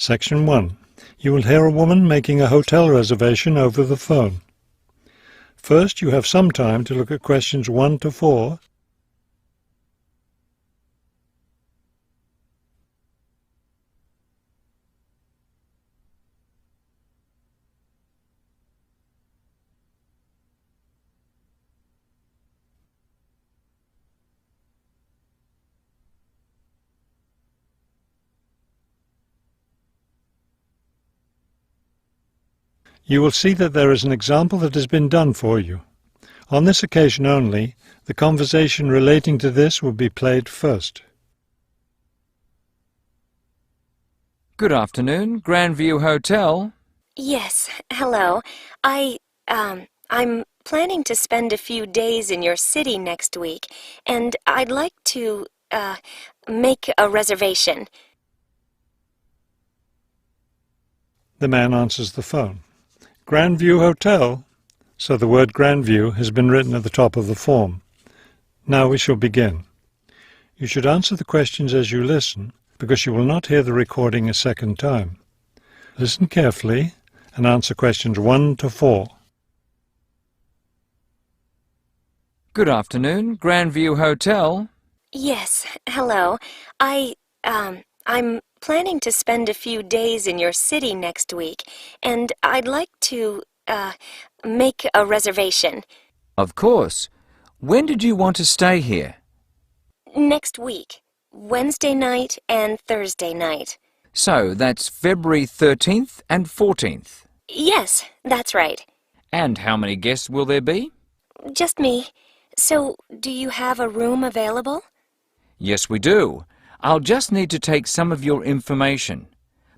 Section 1. You will hear a woman making a hotel reservation over the phone. First, you have some time to look at questions 1 to 4. You will see that there is an example that has been done for you. On this occasion only, the conversation relating to this will be played first. Good afternoon, Grandview Hotel. Yes, hello. I'm planning to spend a few days in your city next week, and I'd like to, make a reservation. The man answers the phone. Grandview Hotel? So the word Grandview has been written at the top of the form. Now we shall begin. You should answer the questions as you listen, because you will not hear the recording a second time. Listen carefully and answer questions 1 to 4. Good afternoon, Grandview Hotel. Yes, hello. I'm planning to spend a few days in your city next week, and I'd like to, make a reservation. Of course. When did you want to stay here? Next week, Wednesday night and Thursday night. So that's February 13th and 14th. Yes, that's right. And how many guests will there be? Just me. So, do you have a room available? Yes, we do. I'll just need to take some of your information.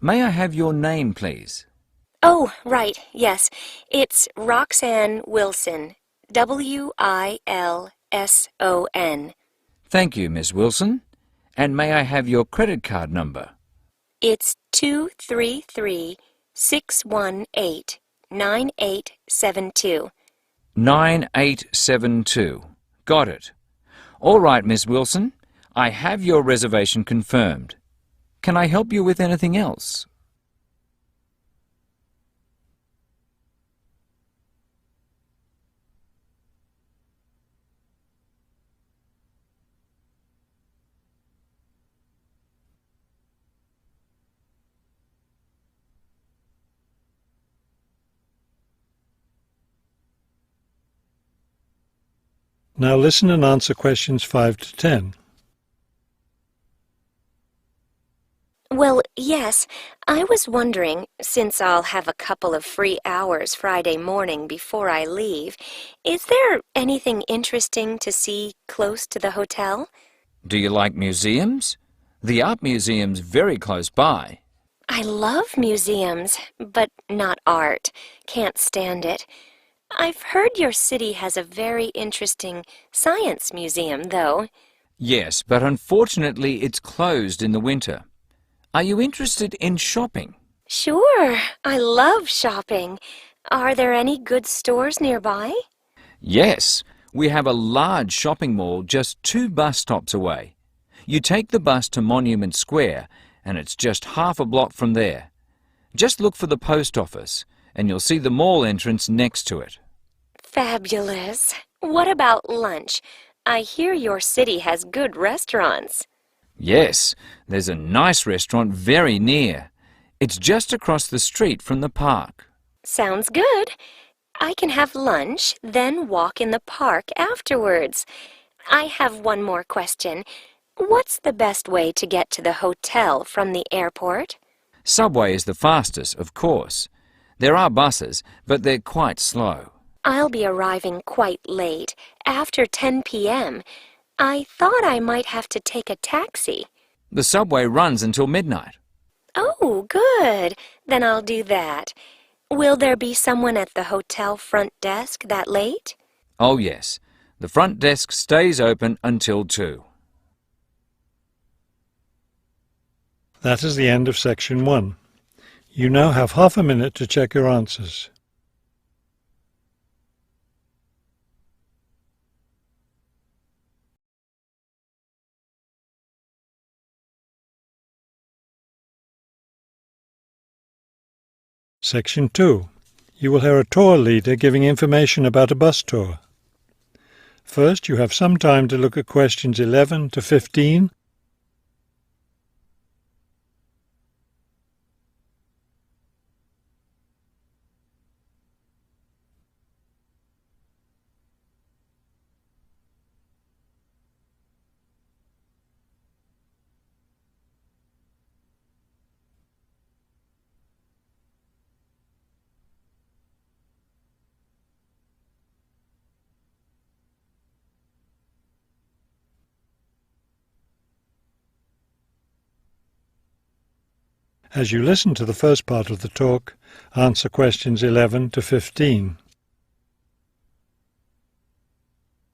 May I have your name, please? Oh, right, yes. It's Roxanne Wilson. Wilson. Thank you, Miss Wilson. And may I have your credit card number? It's 233-618-9872. 9872. Got it. All right, Miss Wilson. I have your reservation confirmed. Can I help you with anything else? Now listen and answer questions 5 to 10. Well, yes. I was wondering, since I'll have a couple of free hours Friday morning before I leave, is there anything interesting to see close to the hotel? Do you like museums? The art museum's very close by. I love museums, but not art. Can't stand it. I've heard your city has a very interesting science museum, though. Yes, but unfortunately it's closed in the winter. Are you interested in shopping? Sure, I love shopping. Are there any good stores nearby? Yes, we have a large shopping mall just 2 bus stops away. You take the bus to Monument Square and it's just half a block from there. Just look for the post office and you'll see the mall entrance next to it. Fabulous. What about lunch? I hear your city has good restaurants. Yes, there's a nice restaurant very near. It's just across the street from the park. Sounds good. I can have lunch, then walk in the park afterwards. I have one more question. What's the best way to get to the hotel from the airport? Subway is the fastest, of course. There are buses, but they're quite slow. I'll be arriving quite late, after 10 p.m. I thought I might have to take a taxi. The subway runs until midnight. Oh, good. Then I'll do that. Will there be someone at the hotel front desk that late? Oh yes, the front desk stays open until 2. That is the end of section 1. You now have half a minute to check your answers. Section 2. You will hear a tour leader giving information about a bus tour. First, you have some time to look at questions 11 to 15. As you listen to the first part of the talk, answer questions 11 to 15.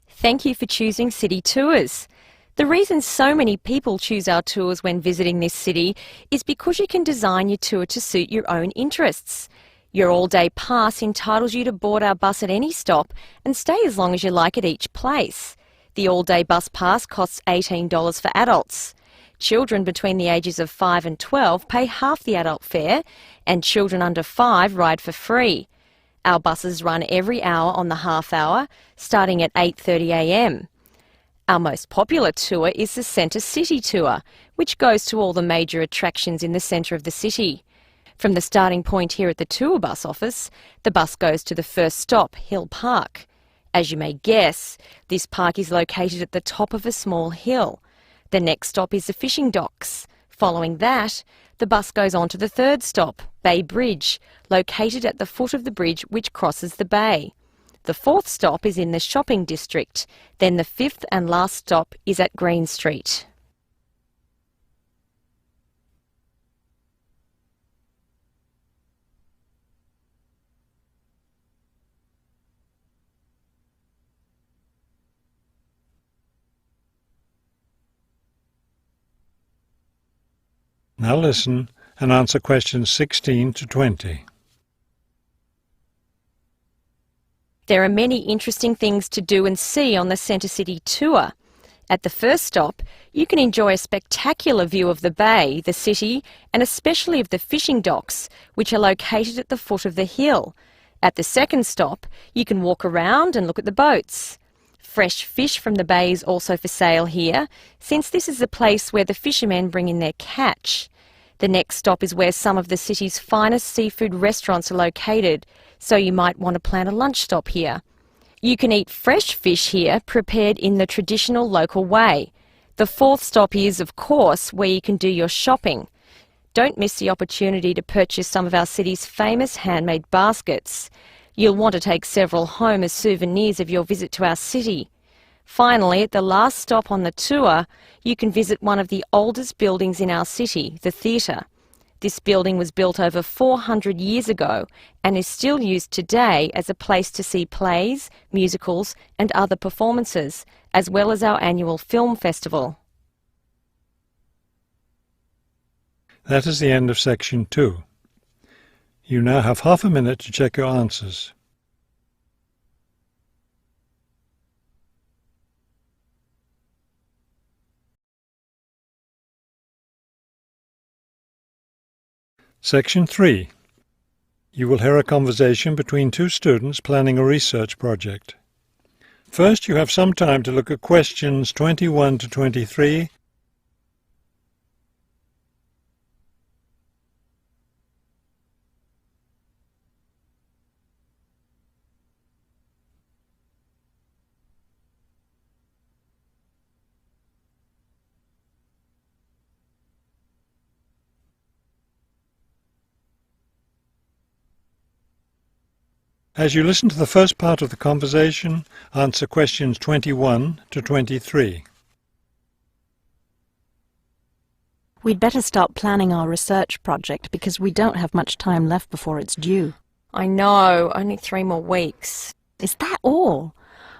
Thank you for choosing City Tours. The reason so many people choose our tours when visiting this city is because you can design your tour to suit your own interests. Your all-day pass entitles you to board our bus at any stop and stay as long as you like at each place. The all-day bus pass costs $18 for adults. Children between the ages of 5 and 12 pay half the adult fare, and children under 5 ride for free. Our buses run every hour on the half hour, starting at 8:30 a.m. Our most popular tour is the Centre City Tour, which goes to all the major attractions in the centre of the city. From the starting point here at the tour bus office, the bus goes to the first stop, Hill Park. As you may guess, this park is located at the top of a small hill. The next stop is the fishing docks. Following that, the bus goes on to the third stop, Bay Bridge, located at the foot of the bridge which crosses the bay. The fourth stop is in the shopping district. Then the fifth and last stop is at Green Street. Now listen and answer questions 16 to 20. There are many interesting things to do and see on the Centre City Tour. At the first stop, you can enjoy a spectacular view of the bay, the city, and especially of the fishing docks, which are located at the foot of the hill. At the second stop, you can walk around and look at the boats. Fresh fish from the bay is also for sale here, since this is the place where the fishermen bring in their catch. The next stop is where some of the city's finest seafood restaurants are located, so you might want to plan a lunch stop here. You can eat fresh fish here, prepared in the traditional local way. The fourth stop is, of course, where you can do your shopping. Don't miss the opportunity to purchase some of our city's famous handmade baskets. You'll want to take several home as souvenirs of your visit to our city. Finally, at the last stop on the tour, you can visit one of the oldest buildings in our city, the theatre. This building was built over 400 years ago and is still used today as a place to see plays, musicals and other performances, as well as our annual film festival. That is the end of section 2. You now have half a minute to check your answers. Section 3. You will hear a conversation between two students planning a research project. First, you have some time to look at questions 21 to 23. As you listen to the first part of the conversation, answer questions 21 to 23. We'd better start planning our research project because we don't have much time left before it's due. I know, only 3 more weeks. Is that all?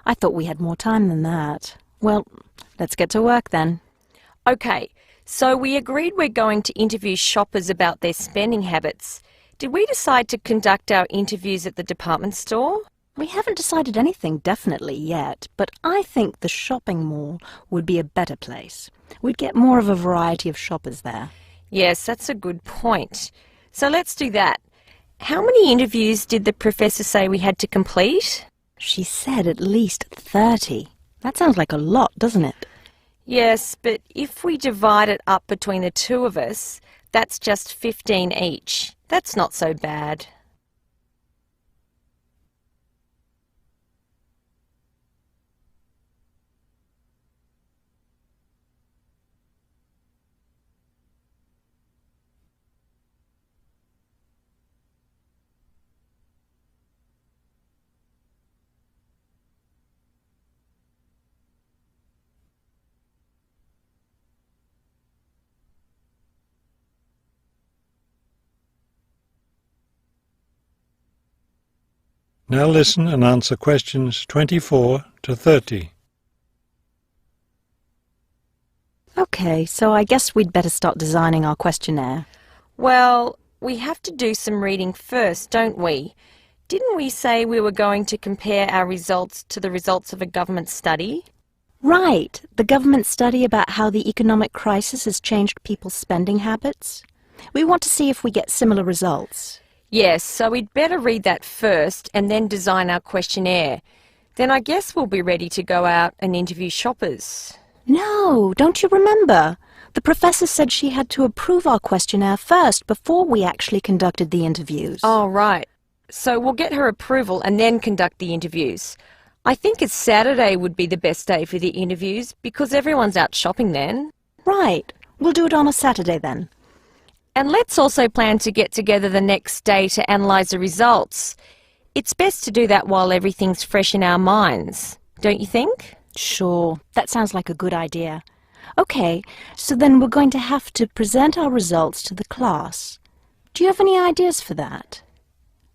I thought we had more time than that. Well, let's get to work then. Okay, so we agreed we're going to interview shoppers about their spending habits. Did we decide to conduct our interviews at the department store? We haven't decided anything definitely yet, but I think the shopping mall would be a better place. We'd get more of a variety of shoppers there. Yes, that's a good point. So let's do that. How many interviews did the professor say we had to complete? She said at least 30. That sounds like a lot, doesn't it? Yes, but if we divide it up between the two of us, that's just 15 each. That's not so bad. Now listen and answer questions 24 to 30. Okay, so I guess we'd better start designing our questionnaire. Well, we have to do some reading first, don't we? Didn't we say we were going to compare our results to the results of a government study? Right, the government study about how the economic crisis has changed people's spending habits. We want to see if we get similar results. Yes, so we'd better read that first and then design our questionnaire. Then I guess we'll be ready to go out and interview shoppers. No, don't you remember? The professor said she had to approve our questionnaire first before we actually conducted the interviews. Oh, right. So we'll get her approval and then conduct the interviews. I think a Saturday would be the best day for the interviews because everyone's out shopping then. Right, we'll do it on a Saturday then. And let's also plan to get together the next day to analyse the results. It's best to do that while everything's fresh in our minds, don't you think? Sure, that sounds like a good idea. Okay, so then we're going to have to present our results to the class. Do you have any ideas for that?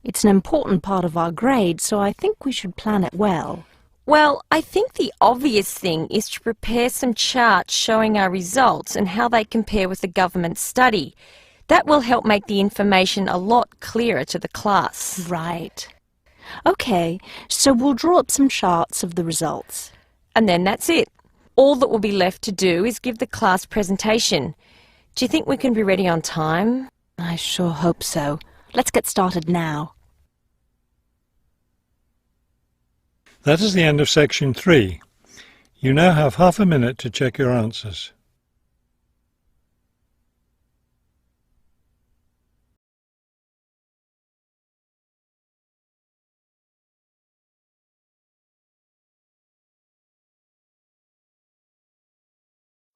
It's an important part of our grade, so I think we should plan it well. Well, I think the obvious thing is to prepare some charts showing our results and how they compare with the government study. That will help make the information a lot clearer to the class. Right. Okay, so we'll draw up some charts of the results. And then that's it. All that will be left to do is give the class presentation. Do you think we can be ready on time? I sure hope so. Let's get started now. That is the end of section 3. You now have half a minute to check your answers.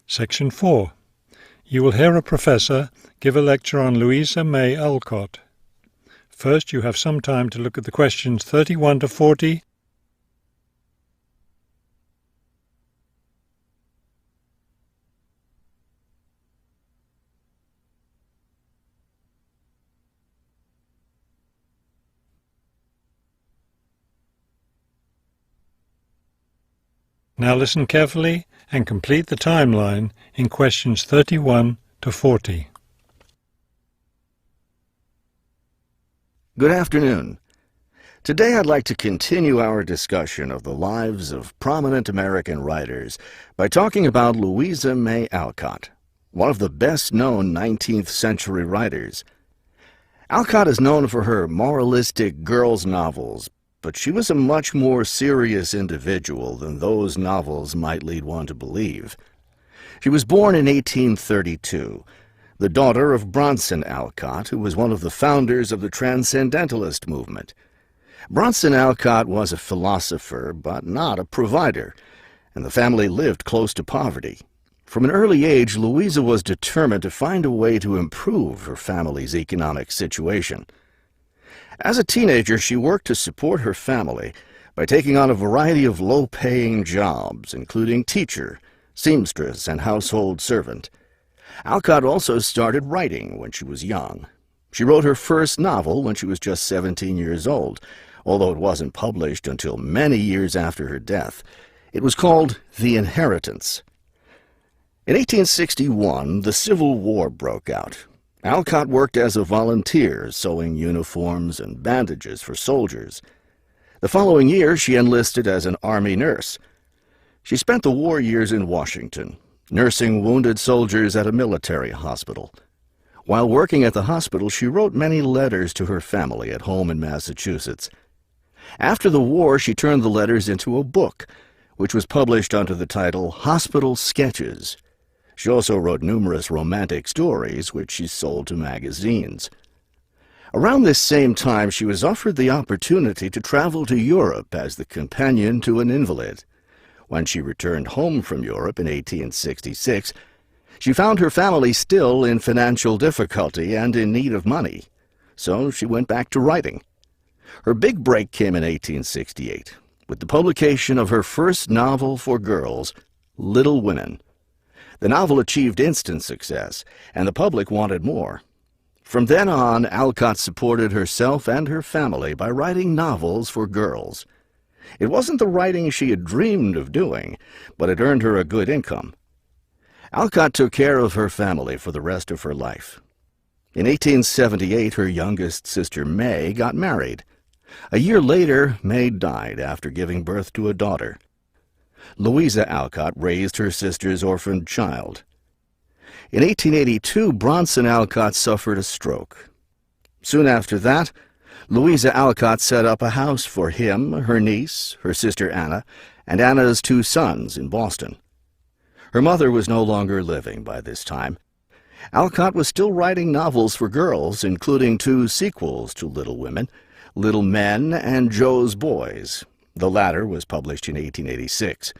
Section 4. You will hear a professor give a lecture on Louisa May Alcott. First, you have some time to look at the questions 31 to 40. Now listen carefully and complete the timeline in questions 31 to 40. Good afternoon. Today I'd like to continue our discussion of the lives of prominent American writers by talking about Louisa May Alcott, one of the best-known 19th century writers. Alcott is known for her moralistic girls' novels, but she was a much more serious individual than those novels might lead one to believe. She was born in 1832, the daughter of Bronson Alcott, who was one of the founders of the Transcendentalist movement. Bronson Alcott was a philosopher, but not a provider, and the family lived close to poverty. From an early age, Louisa was determined to find a way to improve her family's economic situation. As a teenager, she worked to support her family by taking on a variety of low-paying jobs, including teacher, seamstress, and household servant. Alcott also started writing when she was young. She wrote her first novel when she was just 17 years old, although it wasn't published until many years after her death. It was called The Inheritance. In 1861, the Civil War broke out. Alcott worked as a volunteer, sewing uniforms and bandages for soldiers. The following year, she enlisted as an Army nurse. She spent the war years in Washington, nursing wounded soldiers at a military hospital. While working at the hospital, she wrote many letters to her family at home in Massachusetts. After the war, she turned the letters into a book, which was published under the title Hospital Sketches. She also wrote numerous romantic stories, which she sold to magazines. Around this same time, she was offered the opportunity to travel to Europe as the companion to an invalid. When she returned home from Europe in 1866, she found her family still in financial difficulty and in need of money, so she went back to writing. Her big break came in 1868, with the publication of her first novel for girls, Little Women. The novel achieved instant success, and the public wanted more. From then on, Alcott supported herself and her family by writing novels for girls. It wasn't the writing she had dreamed of doing, but it earned her a good income. Alcott took care of her family for the rest of her life. In 1878, her youngest sister May got married. A year later, May died after giving birth to a daughter. Louisa Alcott raised her sister's orphaned child. In 1882, Bronson Alcott suffered a stroke. Soon after that, Louisa Alcott set up a house for him, her niece, her sister Anna, and Anna's 2 sons in Boston. Her mother was no longer living by this time. Alcott was still writing novels for girls, including 2 sequels to Little Women, Little Men and Joe's Boys. The latter was published in 1886.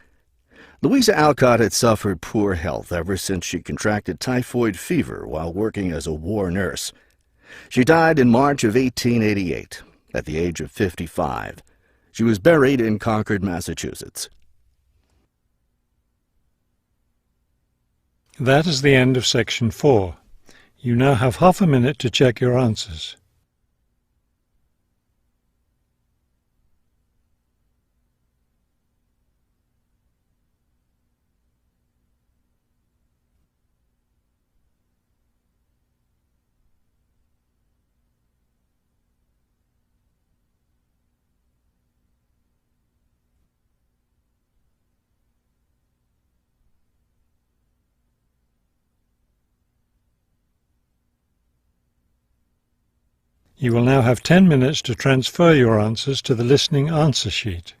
Louisa Alcott had suffered poor health ever since she contracted typhoid fever while working as a war nurse. She died in March of 1888, at the age of 55. She was buried in Concord, Massachusetts. That is the end of section 4. You now have half a minute to check your answers. You will now have 10 minutes to transfer your answers to the listening answer sheet.